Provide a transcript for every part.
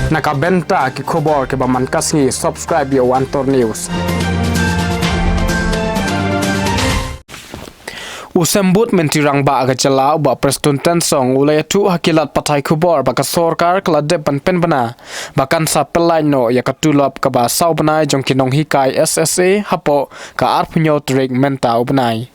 Nakabenta ki khobor ke baman kasngi subscribe yo Antor News. Usembut mentirang ba aga chala ba prestun tensong ulai tu hakilat patai khobor ba ka sorkar klade pan pen bana bakan sa pelai no ya ka tulop ka ba sau banai jong ki Nonghikai SSA hapo ka arpunyo trik mentau banai.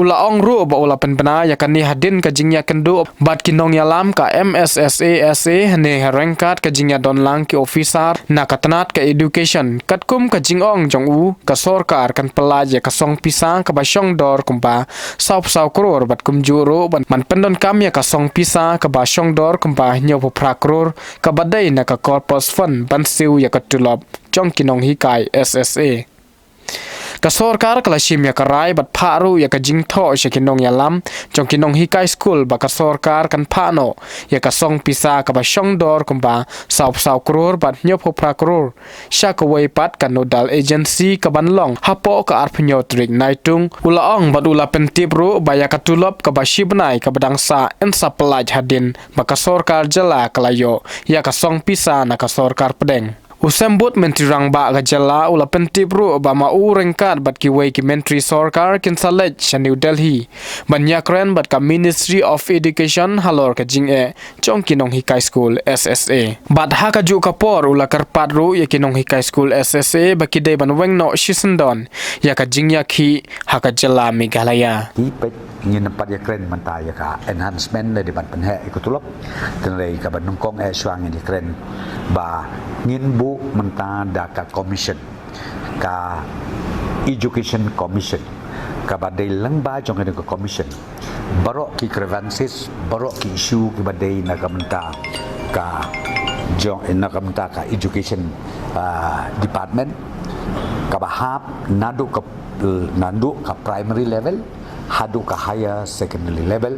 Ula ong ru ba ula penpena ya kan ni Hadien ka jingya kendu bat ki nong yalam ka MSSA ne rengkat ka jingya don lang ki officer na katanat ka education katkum ka jingong jong u ka sorkar kan pelaj ya ka song pisang ka ba syong dor kumpa sau kror bat kum juro ban man pendon kam ya ka song pisa ka ba syong dor kumpa nyo pra kror ka badai na ka corpus fund ban siew ya ka tulop jong ki Nonghikai SSA. Ka sorkar kala shim ya karai bat pharu ya ka jingtho she kinong yalam jong kinong Nonghikai school ba ka sorkar kan phano ya ka song pisa ka ba shong dor kumba sau kror bat nyop pra kror sha ka wei pat ka nodal agency ka banlong hapo ka arphnyo trik naitung ula ong bat ula pentip ru ba ya ka tulop ka ba shibnai ka badang sa en sa pelaj Hadien ba ka sorkar jala kalayo ya ka song pisa na ka sorkar pedeng. Usembut mentirang ba ga jala ula pentip ru ba ma u rengkat bat ki wei ki menteri sorkar kin salej New Delhi banyak ren bat ka Ministry of Education halor ka jing chong ki Nonghikai school SSA bat ha ka ju ka por ula karpat ru ya ki Nonghikai school SSA ba ki dei ban weng no shisendon ya ka jing ya ki ha ka jala Meghalaya ingin nampak ya keren mentah ya ka enhancement dari ban penhe ikutulop tenai ka ban nongkong swang ini keren ba ngin bu mentah da ka commission ka education commission ka badai lang ba jong ka commission barok ki grievances barok ki issue ki badai na ka mentah ka jong na ka mentah ka education department ka bahap nadu ka primary level hadu ka higher secondary level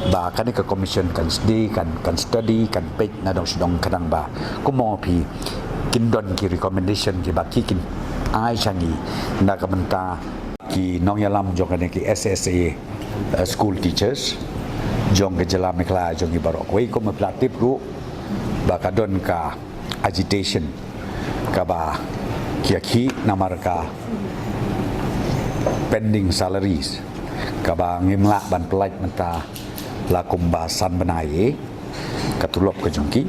ba kani ka commission kan study kan study kan page na dong sidong kadang ba kumo pi kin don ki recommendation ki ba ki kin ai changi na ka menta ki nong yalam jong kan ki SSA school teachers jong ke jela mekla jong ki barok wei ko me platip ru ba ka don ka agitation ka ba ki namar ka pending salaries kabang ngimla ban pelaj menta lakum basan benai katulop ke jongki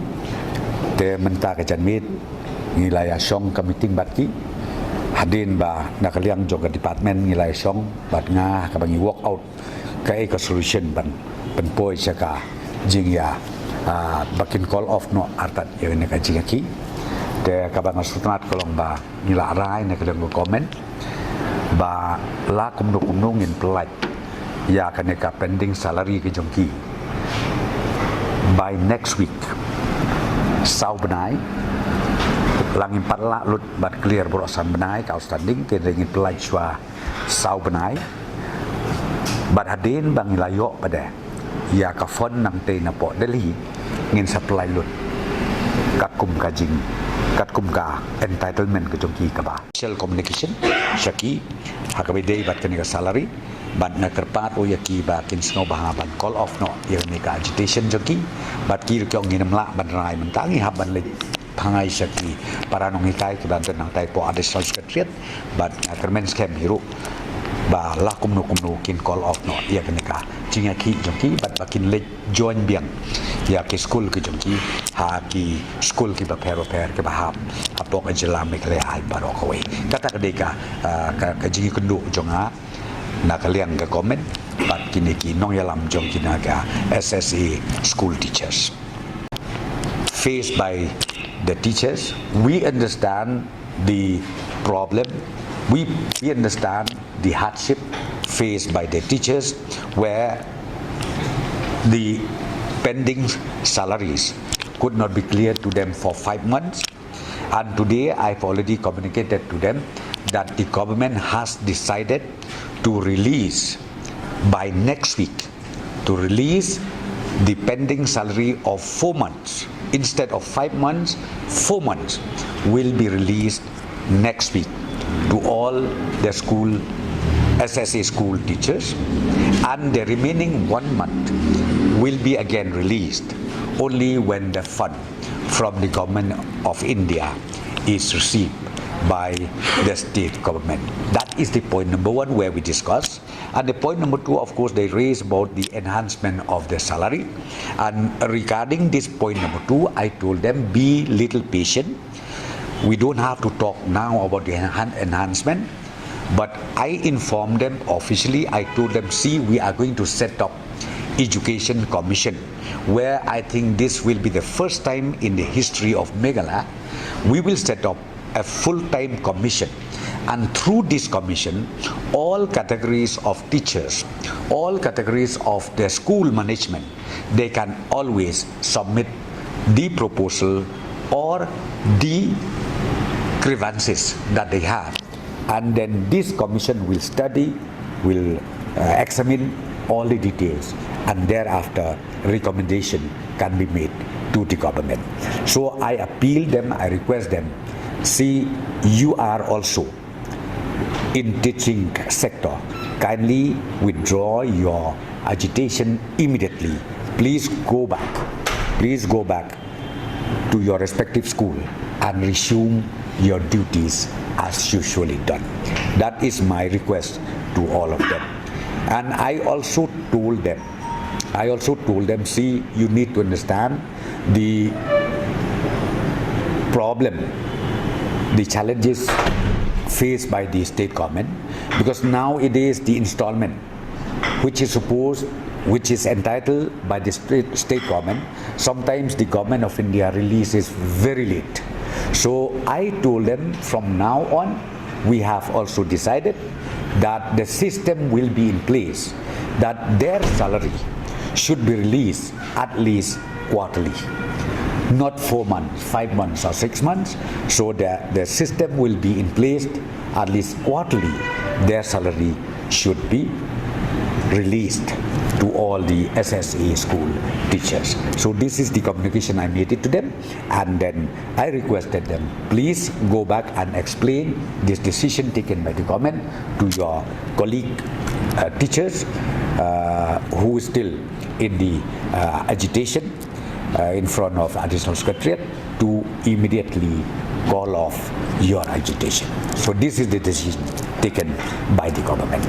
te menta ke janmit ngilaya syong ka meeting batki Hadien ba nakaliang joga department ngilaya syong bat nga kabangi work out ka e ka solution ban penpoi saka jingya bakin call off no artat ya ne ka jingaki te kabang sultanat kolong ba ngila rai ne kadang komen ba lakum ngin pelaj ya kaneka pending salary ke jongki by next week sau benai langin patla lut bat clear borosan benai ka outstanding ke ringin pelaj swa sau benai bat Hadien bang layo pada ya ka fon nang te na po Delhi ngin supply lut katkum kajing katkum ka entitlement ke jongki ka ba shell communication shaki hakabide bat kaneka salary bat na kerpat o yaki ba kin sngo ba ban call off no ya ni ka agitation joki bat ki kyong nginam la ban rai mentangi hab ban le pangai shaki para Nonghikai ki ban nang tai po additional secretariat bat kermen scam hiru ba la kumnu kin call off no ya ni ka jinga ki joki bat bakin le join biang ya ki school ki joki ha ki school ki ba pero ke ba hab apok ajela Meghalaya ai baro ko we kata kadeka ka jingi kundu jonga nakaliang ka comment pat kini ki nong yalam jong kinaga SSA school teachers faced by the teachers. We understand the problem, we understand the hardship faced by the teachers where the pending salaries could not be cleared to them for 5 months, and today I've already communicated to them that the government has decided to release by next week the pending salary of 4 months instead of 5 months. 4 months will be released next week to all the school SSA school teachers, and the remaining 1 month will be again released only when the fund from the government of India is received by the state government. That is the point number one where we discuss. And the point number two, of course, they raise about the enhancement of the salary. And regarding this point number two, I told them, be little patient. We don't have to talk now about the enhancement, but I informed them officially. I told them, see, we are going to set up education commission, where I think this will be the first time in the history of Meghalaya. We will set up a full-time commission, and through this commission, all categories of teachers, all categories of the school management, they can always submit the proposal or the grievances that they have, and then this commission will study, will examine all the details, and thereafter recommendation can be made to the government. So I appeal them, I request them, see, you are also in teaching sector, kindly withdraw your agitation immediately. Please go back to your respective school and resume your duties as usually done. That is my request to all of them. And I also told them, see, you need to understand the problem, the challenges faced by the state government, because nowadays the installment which is entitled by the state government, sometimes the government of India releases very late. So I told them, from now on, we have also decided that the system will be in place, that their salary should be released at least quarterly, not 4 months, 5 months or 6 months. So the system will be in place at least quarterly. Their salary should be released to all the SSA school teachers. So this is the communication I made it to them, and then I requested them, please go back and explain this decision taken by the government to your colleague teachers who is still in the agitation in front of Additional Secretariat, to immediately call off your agitation. So this is the decision taken by the government.